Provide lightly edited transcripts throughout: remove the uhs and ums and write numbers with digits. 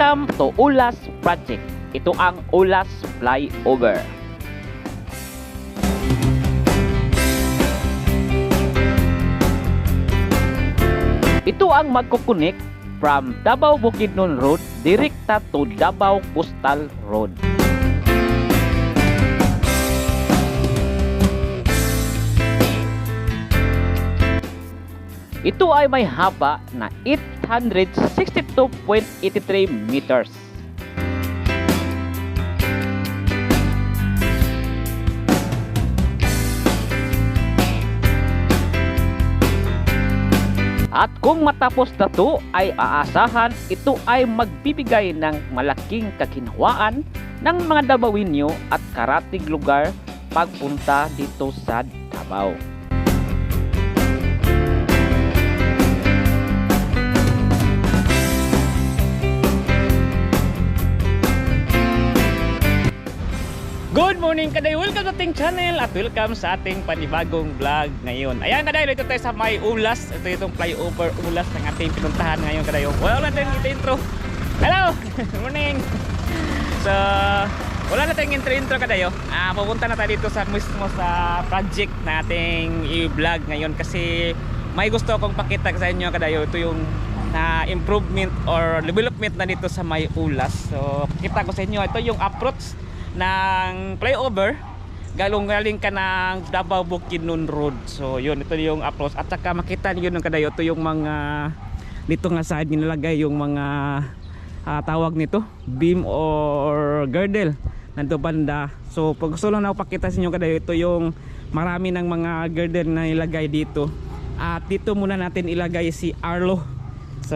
Welcome to Ulas Project. Ito ang Ulas Flyover. Ito ang magkukunik from Davao Bukidnon Road direkta to Davao Coastal Road. Ito ay may haba na 862.83 meters. At kung matapos na ito ay aasahan ito ay magbibigay ng malaking kaginhawaan ng mga Davao at karatig lugar pagpunta dito sa Davao. Good morning kaday! Welcome sa ating channel at welcome sa ating panibagong vlog ngayon. Ayan kaday, ito tayo sa may Ulas. Ito itong flyover Ulas ng ating pinuntahan ngayon kaday. Wala natin intro. Hello! Good morning! So, wala natin intro kaday. Pupunta na tayo dito sa mismo sa project na ating i-vlog ngayon kasi may gusto akong pakita sa inyo kaday. Ito yung improvement or development na dito sa may Ulas. So, pakita ko sa inyo. Ito yung approach ng flyover galing ka ng Davao Bukidnon Road. So yun, ito yung approach at saka makita niyo yung kadayo, ito yung mga dito nga side nilalagay yung mga tawag nito beam or girdle nando banda. So pag gusto lang ako pakita sa inyo kadayo, ito yung marami ng mga girdle na ilagay dito at dito muna natin ilagay si Arlo. So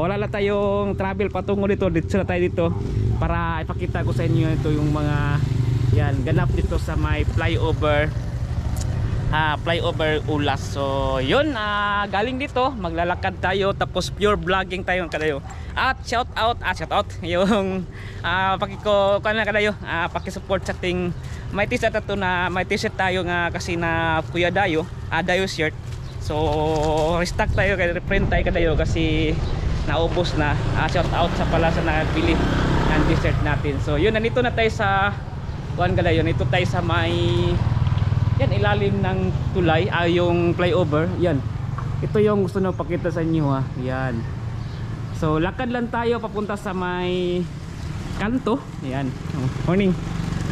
wala na tayong travel patungo dito, dito na tayo dito para ipakita ko sa inyo ito yung mga yan ganap dito sa may flyover flyover Ulas. So yun, galing dito maglalakad tayo tapos pure vlogging tayo kadayo. At shout out yung pakiko kana kadayo, paki-support sa ating may t-shirt ato na may t-shirt tayo nga kasi na Kuya Dayo, Dayo shirt. So restock tayo kay reprint tayo kadayo kasi naubos na. Shout out sa pala sa nagbili ng t-shirt natin. So yun, nandito na tayo sa kuan kadayo, nito tayo sa may yan ilalim ng tulay, yung flyover. Yan. Ito yung gusto na pakita sa inyo Yan. So lakad lang tayo papunta sa may kanto. Yan. Morning.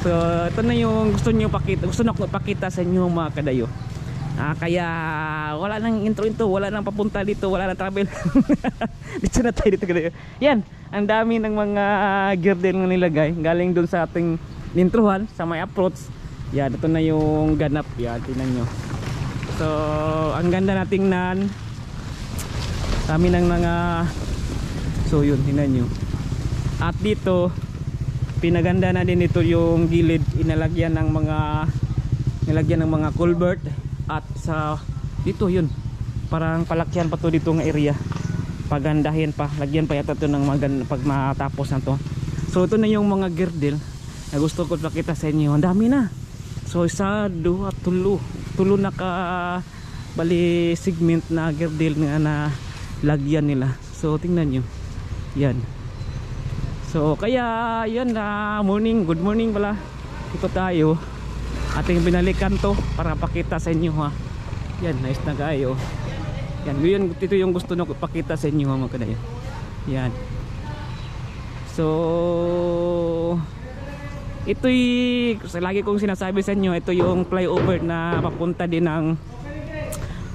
So ito na yung gusto niyo pakita. Gusto na ko pakita sa inyo mga kadayo. Kaya wala nang intro, wala nang papunta dito, wala nang travel. Dito na tayo dito kadayo. Yan, ang dami ng mga girdle na nilagay galing doon sa ating introhan sa may approach. Yan, ito na yung ganap. Yan, tingnan nyo. So ang ganda na tingnan. Dami ng mga, so yun, tingnan nyo. At dito pinaganda na din ito yung gilid, inalagyan ng mga culvert. At sa dito yun, parang palakyan pa to dito ng area, pagandahin pa, lagyan pa yata to ng pag matapos na to. So ito na yung mga girdle na gusto ko pakita sa inyo. Ang dami na. So isa, dua, tulo na ka bali segment na girdle na lagyan nila. So tingnan nyo yan. So kaya yan, good morning pala. Ito tayo ating binalikan to para pakita sa inyo Yan, nice na kayo. Yan, ito yung gusto na pakita sa inyo mga kadayo. Yan. So ito'y lagi kong sinasabi sa inyo, ito yung flyover na papunta din ng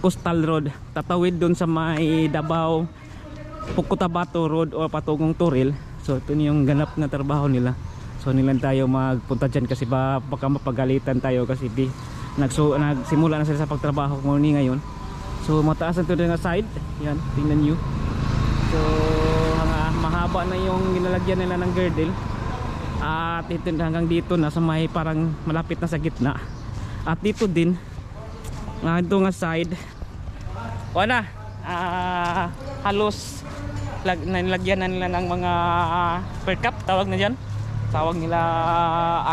Coastal Road. Tatawid doon sa may Davao Pucotabato Road o patungong Toril. So ito yung ganap na trabaho nila. So nilan tayo magpunta dyan kasi baka mapagalitan tayo kasi nagsimula na sila sa pagtrabaho morning ngayon. So mataas na ito na side. Yan, tingnan nyo. So mahaba na yung ginalagyan nila ng girdle. At ito hanggang dito na sa may parang malapit na sa gitna. At dito din ito nga side wala halos nilagyan na nila ng mga per cup, tawag na dyan. Tawag nila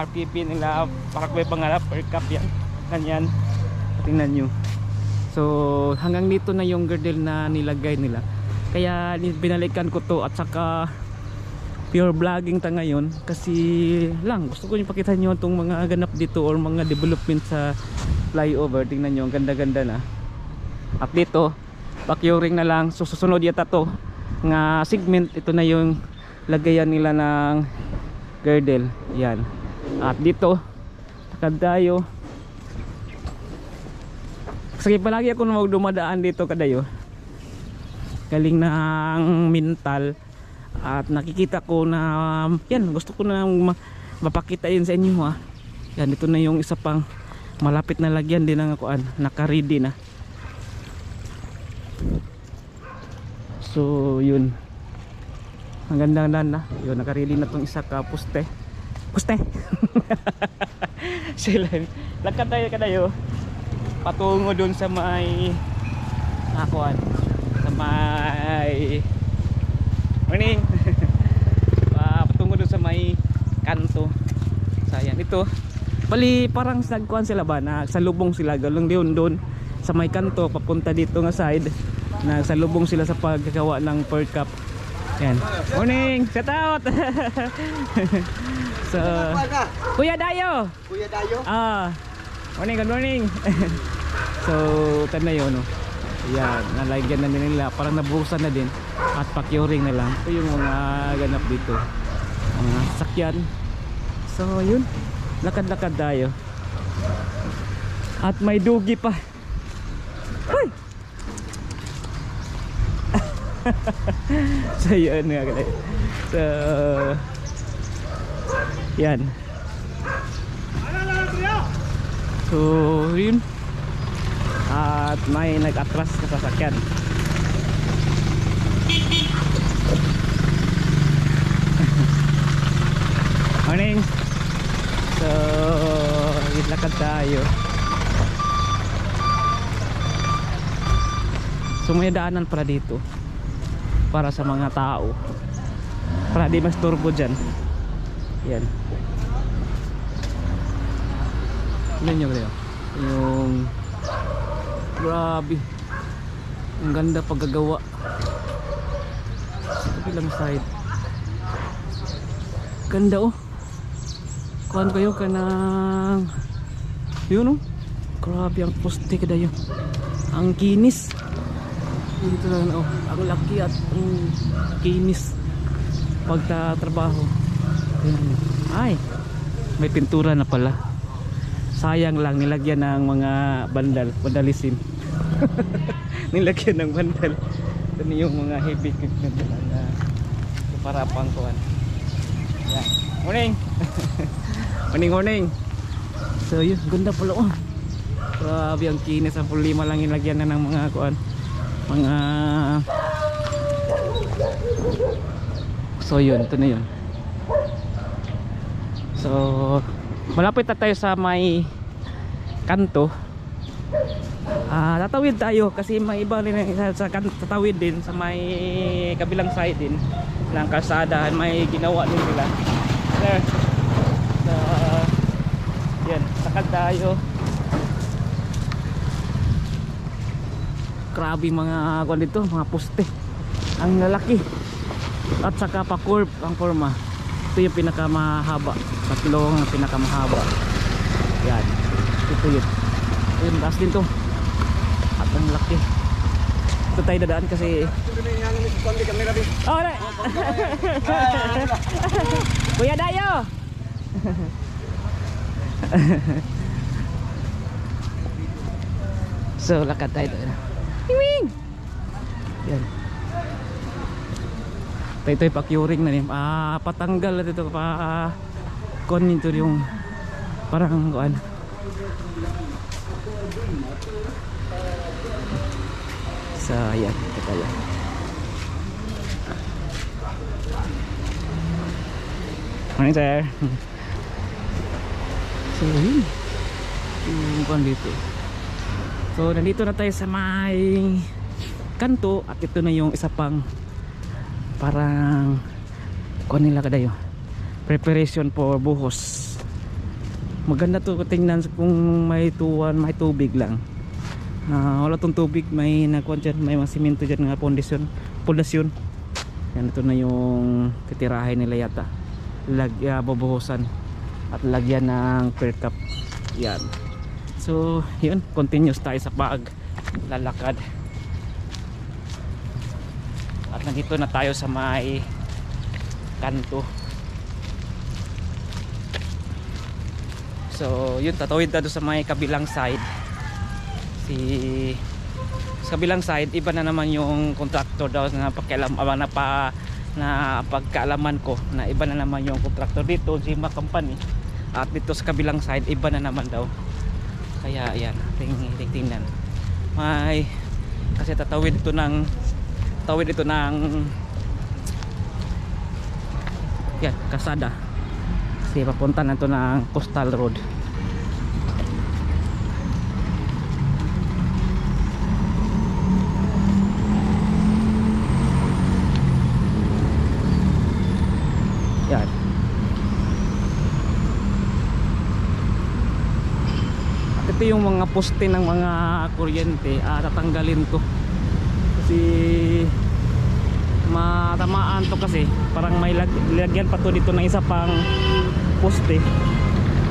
RPP nila, parang may pangarap per cup yan. Ganyan. Tingnan nyo. So hanggang dito na yung girdle na nilagay nila. Kaya binalikan ko to at saka pure vlogging ta ngayon kasi lang gusto ko yung pakita nyo itong mga ganap dito or mga development sa flyover. Tingnan nyo, ang ganda-ganda na. At dito backyoring na lang, so susunod yata to nga segment. Ito na yung lagayan nila ng girdle, yan. At dito kadayo, sige palagi ako na dumadaan dito kadayo, galing ng mental. At nakikita ko na yan, gusto ko na mapakita yun sa inyo ha. Yan, ito na yung isa pang malapit na lagyan din ng kuan, naka-ready na. So yun, ang ganda na yun, naka-ready na tong isa ka poste sila, lakad tayo kadayo patungo dun sa may kuan, sa may morning patungo dun sa may kanto. Sayang ito, bali parang nagkuhan sila ba, nagsalubong sila galong doon sa may kanto papunta dito nga side, nagsalubong sila sa paggagawa ng Pearl Cup. Yan, morning, shout out. So Kuya Dayo, morning, good morning. So tanda yun, no? Yan, nalagyan na nila, parang nabuhusan na din at pacuring na lang. Ito yung mga ganap dito, mga sakyan. So yun, lakad-lakad tayo at may dugi pa. Ay! So yun nga guys, so yan, so yun, at may nag-atras na sasakyan. Morning. So lakad tayo. So may daanan para dito para sa mga tao, para di mas turbo dyan. Yan, tignan nyo kayo yung grabe, ang ganda paggagawa sa kabilang side. Ganda oh, kuhan kayo ka ng yun oh, grabe ang poste kada yun, ang kinis dito lang oh, ang laki at ang kinis pagtatrabaho. Ay, may pintura na pala, sayang lang nilagyan ng mga vandalism. Nilagyan ng vandal. Ito yung mga heavy equipment na para pang kuhan. Yan, morning. morning. So yun, ganda pala oh, grabe ang kinis. Ang 5 lang nilagyan na ng mga kuhan, mga so yun, ito na yun. So malapit na tayo sa may kanto. Tatawid tayo kasi may iba rin sa tatawid din sa may kabilang side din ng kalsada, may ginawa din nila sir. So yan, sakad tayo. Grabe mga kuwan dito, mga poste, ang lalaki at saka pa curve ang forma. Ito yung pinakamahaba, tatlong pinakamahaba. Yan, ito yun. Ayun, taas din to at ang laki. Ito tayo dadaan kasi oh, na. Kuya Dayo. So lakad tayo doon. Wing! Yan, ito yung pa-curing na rin, patanggal na dito, kon nito yung parang kuan. So ayan, ito tayo. Morning sir. So yun yung kuan dito. So nandito na tayo sa may kanto at ito na yung isa pang parang kuan nila kadayo, preparation for buhos. Maganda to tingnan kung may tuwan, may tubig lang. Wala tong tubig, may nakuan dyan, may mga simento dyan nga pundasyon. Yan, ito na yung titirahin nila yata. Bubuhusan at lagyan ng per cup. Yan. So yun, continuous tayo sa lalakad. At nandito na tayo sa may kanto. So yun, tatawid na doon sa may kabilang side. Sa kabilang side, iba na naman yung contractor daw na na pagkaalaman ko, na iba na naman yung contractor dito, Jima Company. At dito sa kabilang side, iba na naman daw. Kaya ayan, tingnan. Kasi tatawid ito ng yan, kasada. Kasi papunta na ito ng Coastal Road. Yan. At ito yung mga poste ng mga kuryente, tatanggalin to kasi matamaan to, kasi parang may lagyan pa to dito ng isa pang poste.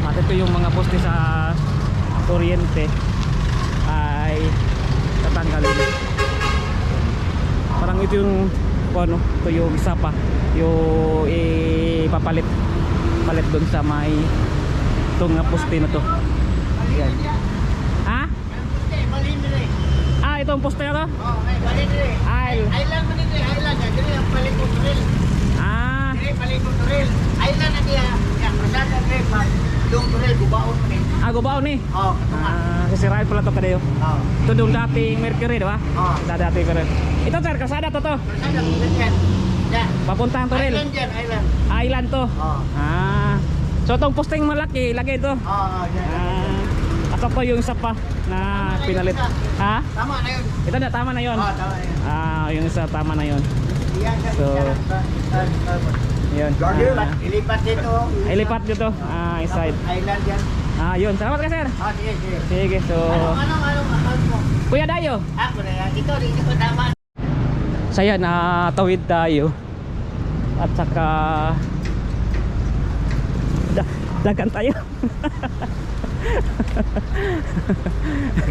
At ito yung mga poste sa kuryente ay tatanggalin. Parang ito yung ito yung isa pa yung ipapalit doon sa may itong poste na to. Yan. Itong poste na to? Island man ito, island. Dili ang palit ko turil. Dili palit ko turil. Island na diya. Pasada dili pa. Dong turil gubaon ni. Gubaon ni? Sisirain pala to kadayo. Ito doon dating Mercury, di ba? Dating Mercury. Ito sir, kasada to. Kasada yan. Papuntang turil. Island yan, island. Island to. So itong posting malaki, lagay ito. Ito pa yung isa pa na pinalit. Tama na yun. Ito na, tama na yun. Tama na yun. Yung isa, tama na yun. So yun. Ilipat dito. Ilipat dito. Inside. Island yan. Yun. Salamat ka sir. Sige. Sige. So anong mo? Kuya Dayo. Kuya. Ito tama. Saya na tawid tayo. At saka dagan tayo.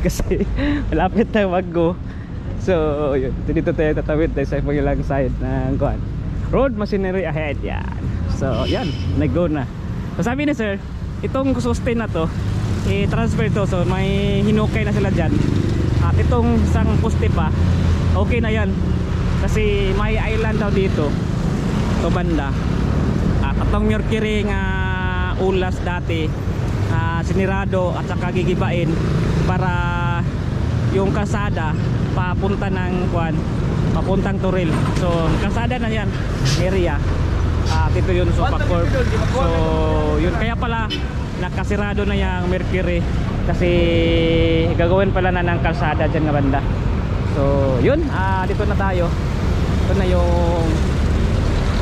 Kasi malapit tayo mag-go. So yun, dito tayo tatawid tayo sa ilang side ng road machinery ahead. Yan. So yan, nag-go na. So sabi ni sir, itong sustain na to i-transfer to, so may hinukay na sila dyan. At itong isang poste pa, okay na yan kasi may island daw dito to banda. At itong Mercury nga ulas dati sinirado at saka gigibain para yung kasada papunta ng papuntang Turil. So kasada na yan area. Dito yun so Pacorp. So yun, kaya pala nakasirado na yung Mercury kasi gagawin pala na ng kalsada dyan nga banda. So yun, dito na tayo. Ito na yung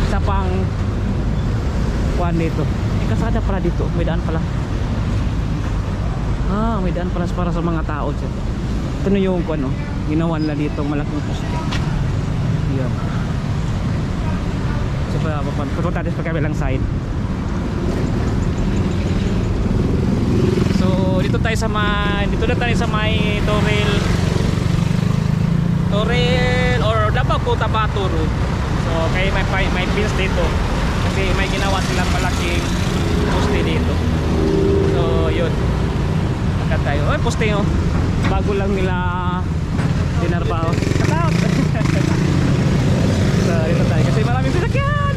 isa pang dito. May kasada pala dito, may daan pala. May daan pala para sa mga tao dyan. Ito na yung ginawa nila dito malaking poste. Yan. So papunta tayo sa kabilang side. So dito na tayo sa may Toril or Davao Cotabato Road. So kaya may pins dito kasi may ginawa silang malaking poste dito. So yun, agad tayo. Poste nyo, bago lang nila dinarpao. Katout! So dito tayo kasi maraming sasakyan.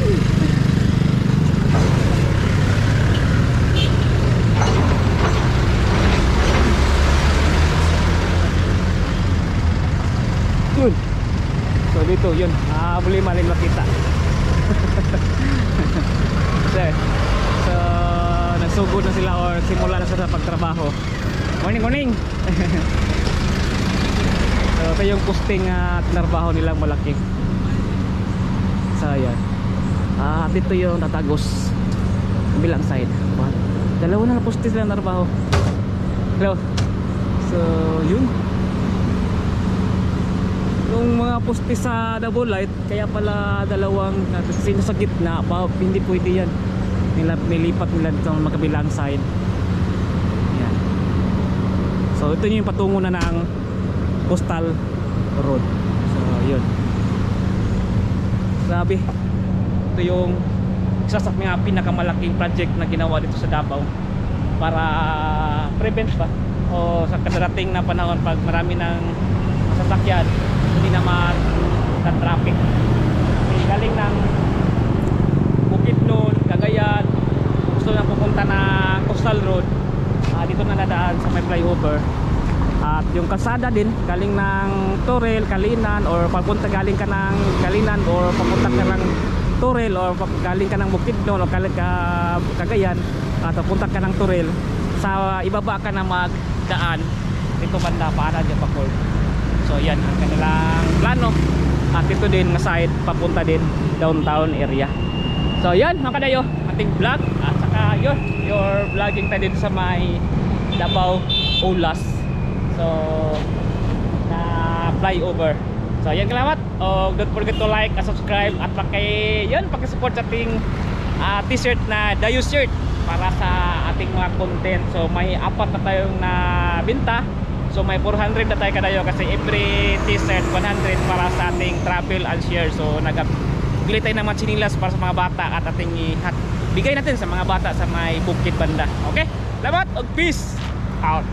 Yun. So dito yun, muli maling makita. So nagsugod na sila or simula na sila sa pagtrabaho. Morning. So ito yung posting tinarbaho nilang malaki. So yan, dito yung tatagos bilang side. Dalawa na poste sila narbaho. Hello. So yun, yung mga mga poste sa double light, kaya pala dalawang kasi sa gitna hindi pwede yan. Nilipat nila dito sa magkabilang side. Yan. So ito yung patungo na ng Coastal Road. So yun, grabe, ito yung isa sa mga pinakamalaking project na ginawa dito sa Davao para prevent ba o sa kadarating na panahon pag marami ng sasakyan hindi naman sa traffic. Galing ng Bukidnon, Cagayan, gusto na pupunta ng Coastal Road, dito na nadaan sa may flyover. At yung kalsada din galing ng Torel, Kalinan, or papunta galing ka ng Kalinan or papunta ka ng Torel, or galing ka ng Bukidnon o galing ka Cagayan at papunta ka ng Torel, sa ibaba ka na magdaan dito banda para dyan pa Port. So yan ang kanilang plano. At ito din na side papunta din downtown area. So yan mga kadayo, ating vlog. At saka yun, your vlogging tayo din sa may Davao Ulas. So na flyover. So yan, salamat. Don't forget to like and subscribe at paki-support sa ating t-shirt na Dayo shirt para sa ating mga content. So may apat na tayong nabenta. So may 400 na tayo kadayo kasi every t-shirt 100 para sa ating travel and share. So bili tayo ng mga chinilas para sa mga bata at ating bigay natin sa mga bata sa may bukid banda. Okay? Salamat. Peace out.